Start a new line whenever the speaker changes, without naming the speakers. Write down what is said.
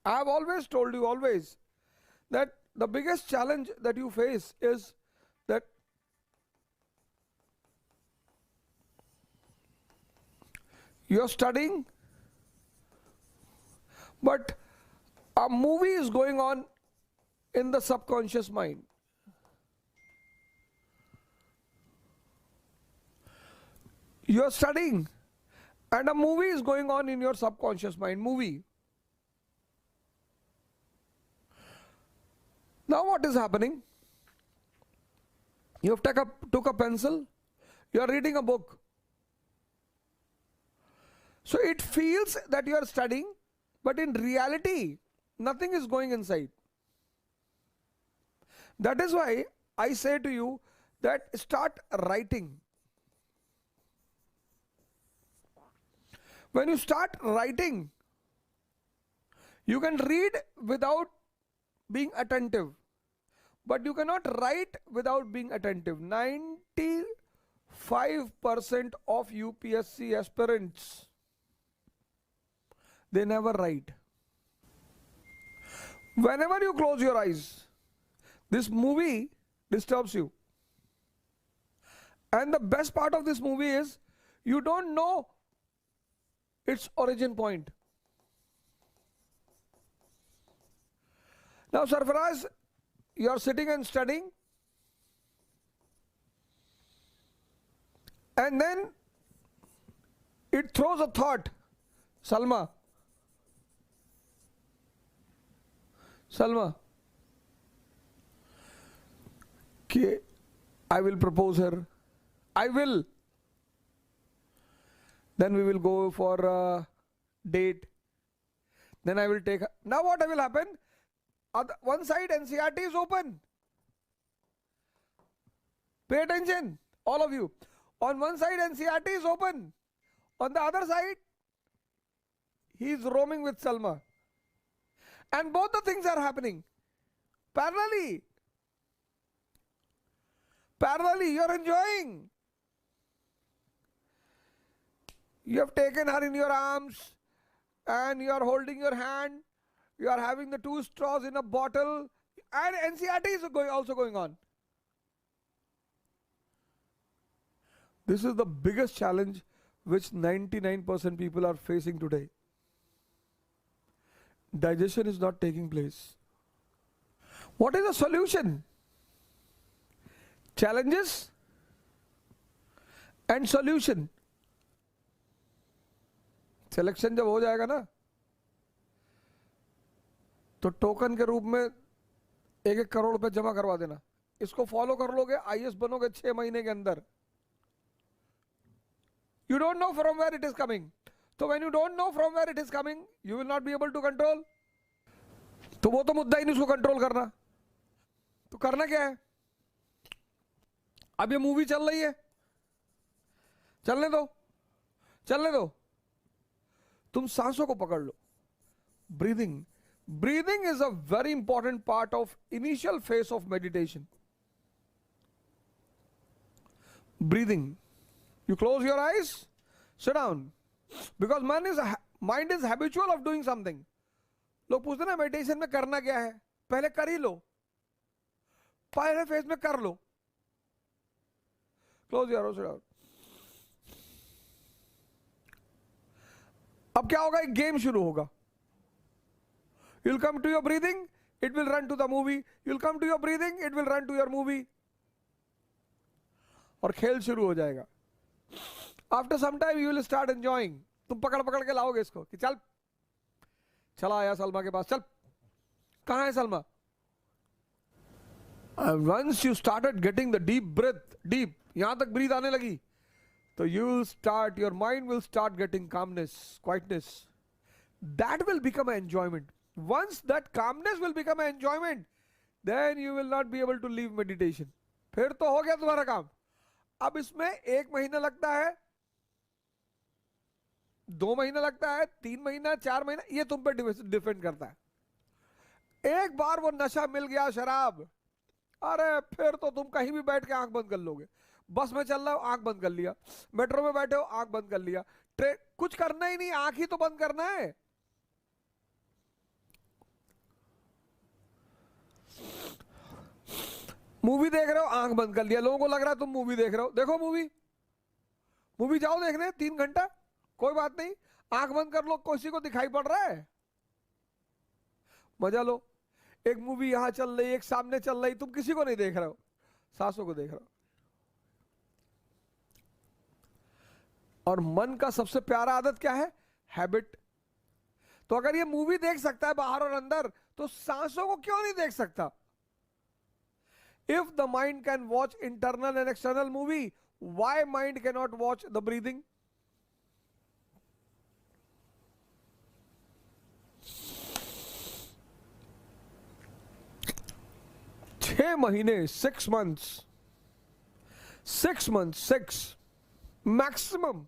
I have always told you, always, that the biggest challenge that you face is that you're studying, but a movie is going on in the subconscious mind. You're studying, and a movie is going on in your subconscious mind. Movie. Now, what is happening? You have took a pencil, you are reading a book. So it feels that you are studying, but in reality, nothing is going inside. That is why I say to you that start writing. When you start writing, you can read without being attentive, but you cannot write without being attentive. 95% of UPSC aspirants, they never write. Whenever you close your eyes, this movie disturbs you. And the best part of this movie is you don't know its origin point. Now, Sarfaraz, you are sitting and studying, and then it throws a thought, Salma, कि I will propose her. I will. Then we will go for a date. Then I will take her. Now what will happen? One side NCERT is open. Pay attention, all of you. On one side NCERT is open. On the other side, he is roaming with Salma. And both the things are happening parallelly. Parallelly, you are enjoying. You have taken her in your arms and you are holding your hand. You are having the two straws in a bottle, and NCERT is also going on. This is the biggest challenge which 99% people are facing today. Digestion is not taking place. What is the solution? Challenges and solution. Selection जब हो जाएगा ना, तो token के रूप में 1-1 करोड़ रुपए जमा करवा देना. इसको फॉलो कर लोगे, आईएएस बनोगे 6 महीने के अंदर. You don't know from where it is coming. So when you don't know from where it is coming, you will not be able to control. तो वो तो मुद्दा ही नहीं उसको कंट्रोल करना. तो करना क्या है? अब ये मूवी चल रही है, चलने दो, चलने दो. तुम सांसों को पकड़ लो. Breathing. Breathing is a very important part of initial phase of meditation. Breathing. You close your eyes, sit down. Because mind is habitual of doing something. लोग पूछते ना मेडिटेशन में करना क्या है? पहले कर ही लो. पहले फेज में कर लो. Close your eyes, sit down. अब क्या होगा? एक गेम शुरू होगा. You'll come to your breathing, it will run to the movie. You'll come to your breathing, it will run to your movie. और खेल शुरू हो जाएगा. After some time you will start enjoying. तुम पकड़ पकड़ के लाओगे इसको कि चल, चला आया सलमा के पास. चल, कहाँ है Salma? And once you started getting the deep breath, deep, यहाँ तक breathe आने लगी, तो your mind will start getting calmness, quietness. That will become an enjoyment. Once that calmness will become an enjoyment, then you will not be able to leave meditation. फिर तो हो गया तुम्हारा काम. अब इसमें 1 महीना लगता है, 2 महीना लगता है, 3 महीना, 4 महीना, ये तुम पे डिपेंड करता है. एक बार वो नशा मिल गया, शराब, अरे फिर तो तुम कहीं भी बैठ के आंख बंद कर लोगे. बस में चल रहा हो, आंख बंद कर लिया. मेट्रो में बैठे हो, आंख बंद कर लिया. ट्रेन, कुछ करना ही नहीं, आंख ही तो बंद करना है. मूवी देख रहे हो, आंख बंद कर लिया, लोगों को लग रहा है तुम मूवी देख रहे हो, देखो मूवी, मूवी जाओ देखने 3 घंटा, कोई बात नहीं, आंख बंद कर लो, किसी को दिखाई पड़ रहा है, मजा लो। एक मूवी यहां चल रही, एक सामने चल रही, तुम किसी को नहीं देख रहे हो, सांसों को देख रहे हो। और मन का सबसे प्यारा आदत क्या है? हैबिट। तो अगर ये मूवी देख सकता है बाहर और अंदर, तो सांसों को क्यों नहीं देख सकता? If the mind can watch internal and external movie, why mind can not watch the breathing? 6 महीने, 6 months, 6 months, 6 मैक्सिमम